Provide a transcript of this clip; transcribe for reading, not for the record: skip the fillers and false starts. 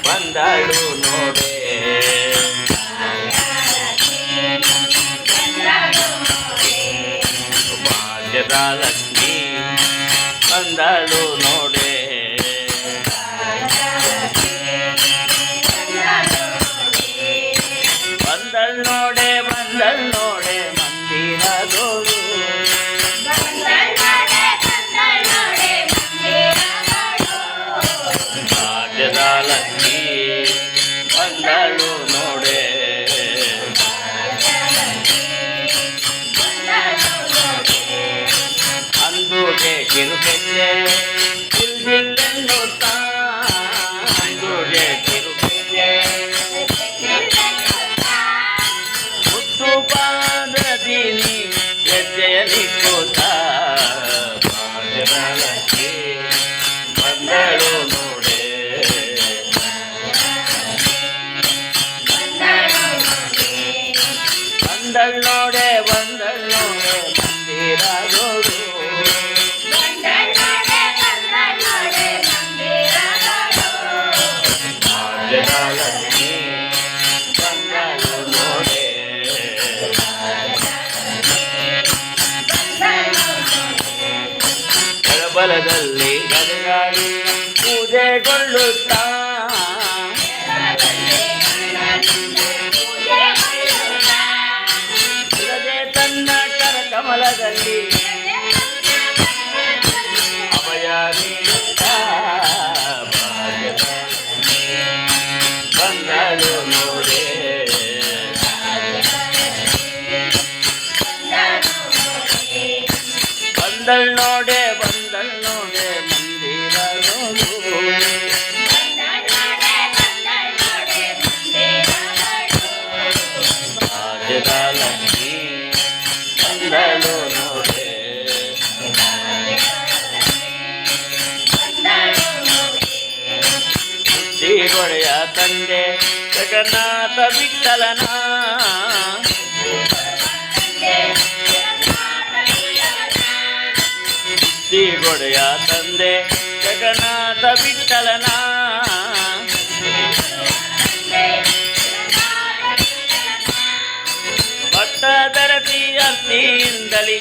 ಬಂದಳು ನೋಡೆ ಭಾಗ್ಯದ ಲಕ್ಷ್ಮಿ ಬಂದಳು ನೋಡೆ ಬಂದಳು ನೋಡೆ ಮಂದಿರದೋಳು ಭಾಗ್ಯದ ಲಕ್ಷ್ಮಿ ಬಂದಳು ನೋಡೆ ಅಂದುಗೆ ಕಿರುಬೆಲ್ಲೆ ಇಲ್ದಿಲ್ಲೆನ್ನುತ್ತಾ ಅಂದುಗೆ ಕಿರುಬೆಲ್ಲೆ ಮುತ್ತು ಪಾದದಿನಿ ಹೆಜ್ಜೆಯ ನಿಕ್ಕುತ್ತ ಭಾಗ್ಯದ ಲಕ್ಷ್ಮಿ ಬಂದಳು ನೋಡೆ ಬಂದಳು ನೋಡೆ ಮಂದಿರದೋಳು ಭಾಗ್ಯದ ಲಕ್ಷ್ಮಿ ಬಂದಳು ನೋಡೆ ಬಲದಲ್ಲಿ ಗದಗಾಡಿ ಪೂಜೆಗೊಳ್ಳುತ್ತಾ ಇಲ್ಲದೆ ತನ್ನ ಕರಕಮಲದಲ್ಲಿ ಅಭಯ ನೀಡುತ್ತಾ ಭಾಗ್ಯದ ಲಕ್ಷ್ಮಿ ಬಂದಳು ನೋಡೆ ಬಂದಳು ನೋಡೆ ಮಂದಿರದೋಳು ಭಾಗ್ಯದ ಲಕ್ಷ್ಮಿ ಬಂದಳು ನೋಡೆ ಶ್ರೀಗೊಡೆಯ ತಂದೆ ಜಗನ್ನಾಥ ವಿಠಲನ ಶ್ರೀಗೊಡೆಯ ತಂದೆ ಜಗನ್ನಾಥ ವಿಠಲನ ಭಕ್ತದರತಿ ಅರ್ತಿಯಿಂದಲಿ